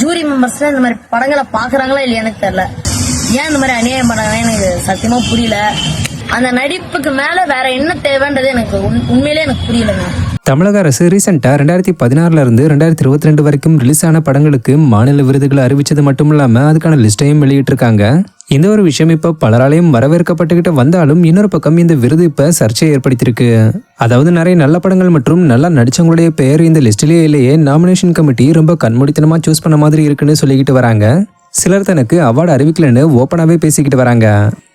Jury members இந்த மாதிரி படங்களை பாக்குறாங்களா இல்லையா எனக்கு தெரியல. ஏன் இந்த மாதிரி அநியாயம் பண்ணாங்க எனக்கு சத்தியமா புரியல. அந்த நடிப்புக்கு மேல வேற என்ன தேவைன்றது எனக்கு உண்மையிலே எனக்கு புரியலங்க. தமிழக அரசு ரீசெண்டா 2016 இருந்து 2022 வரைக்கும் ரிலீஸ் ஆன படங்களுக்கு மாநில விருதுகளை அறிவிச்சது மட்டும் இல்லாம அதுக்கான லிஸ்டையும் வெளியிட்டிருக்காங்க. இந்த ஒரு விஷயம் இப்ப பலராலையும் வரவேற்கப்பட்டுக்கிட்டு வந்தாலும் இன்னொரு பக்கம் இந்த விருது இப்ப சர்ச்சையை ஏற்படுத்தியிருக்கு. அதாவது நிறைய நல்ல படங்கள் மற்றும் நல்லா நடிச்சவங்களுடைய பெயர் இந்த லிஸ்டிலேயே இல்லையே, நாமினேஷன் கமிட்டி ரொம்ப கண்மூடித்தனமா சூஸ் பண்ண மாதிரி இருக்குன்னு சொல்லிக்கிட்டு வராங்க. சிலர் தனக்கு அவார்டு அறிவிக்கலன்னு ஓப்பனாவே பேசிக்கிட்டு வராங்க.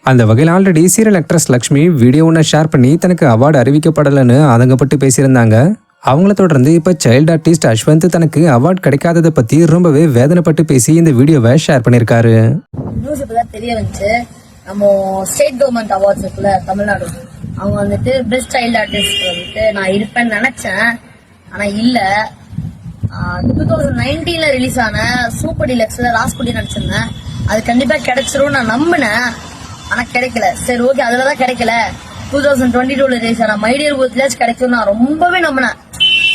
அந்த வகையில் already serial actress Lakshmi video ஒன்று ஷேர் பண்ணி தனக்கு அவார்டு அறிவிக்கப்படலைன்னு ஆதங்கப்பட்டு பேசியிருந்தாங்க. அவங்கள தொடர்ந்து இப்ப சைல்டு ஆர்டிஸ்ட் அஸ்வந்த் தனக்கு அவார்டு கிடைக்காததை பத்தி ரொம்பவே வேதனைப்பட்டு பேசி இந்த வீடியோவை ஷேர் பண்ணியிருக்காரு. நியூஸ் இப்பதான் தெரிய வந்துச்சு. நம்ம ஸ்டேட் கவர்மெண்ட் அவார்ட்ஸ் இருக்குல்ல தமிழ்நாடு, அவங்க வந்துட்டு பெஸ்ட் சைல்டு ஆர்டிஸ்ட் வந்துட்டு நான் இருப்பேன்னு நினைச்சேன். ஆனா இல்ல. 2019 ரிலீஸ் ஆன சூப்பர் டிலக்ஸ்ல ராஸ்குடி நடிச்சிருந்தேன். அது கண்டிப்பா கிடைச்சிரும் நான் நம்பினேன். ஆனா கிடைக்கல. சரி ஓகே, அதுலதான் கிடைக்கல. 2022 ரிலீஸ் ஆன மைடியர் பூத்லாச்சும் கிடைக்கும் நான் ரொம்பவே நம்பினேன்.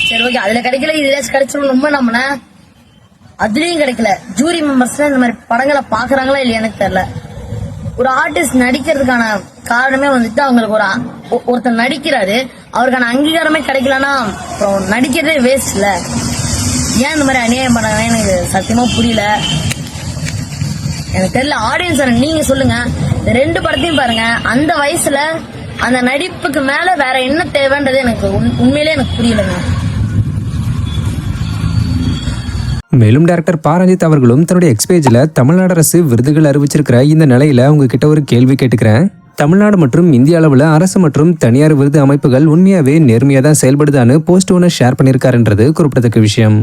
சரி ஓகே, அதுல கிடைக்கல, இதுலாச்சும் கிடைச்சிரும் ரொம்ப நம்பினேன். அதுலயும் கிடைக்கல. ஜூரி மெம்பர்ஸ் இந்த மாதிரி படங்களை பாக்குறாங்களா இல்லையா எனக்கு தெரியல. ஒரு ஆர்டிஸ்ட் நடிக்கிறதுக்கான காரணமே வந்துட்டு அவங்களுக்கு ஒருத்தர் நடிக்கிறாரு, அவருக்கான அங்கீகாரமே கிடைக்கலன்னா அப்புறம் நடிக்கிறதே வேஸ்ட் இல்ல. ஏன் இந்த மாதிரி அநியாயம் பண்ணாங்க எனக்கு சத்தியமா புரியல. எனக்கு தெரியல. ஆடியன்ஸ் நீங்க சொல்லுங்க. இந்த 2 படத்தையும் பாருங்க. அந்த வயசுல அந்த நடிப்புக்கு மேல வேற என்ன தேவைன்றது எனக்கு உண்மையிலே எனக்கு புரியலங்க. மேலும் டைரக்டர் பாரஞ்சித் அவர்களும் தன்னுடைய எக்ஸ்பேஜில் தமிழ்நாடு அரசு விருதுகள் அறிவிச்சிருக்கிற இந்த நிலையில உங்ககிட்ட ஒரு கேள்வி கேட்டுக்கிறேன். தமிழ்நாடு மற்றும் இந்திய அளவில் அரசு மற்றும் தனியார் விருது அமைப்புகள் உண்மையாவே நேர்மையாக தான் செயல்படுதான்னு போஸ்ட் ஒன்று ஷேர் பண்ணியிருக்காருன்றது குறிப்பிடத்தக்க விஷயம்.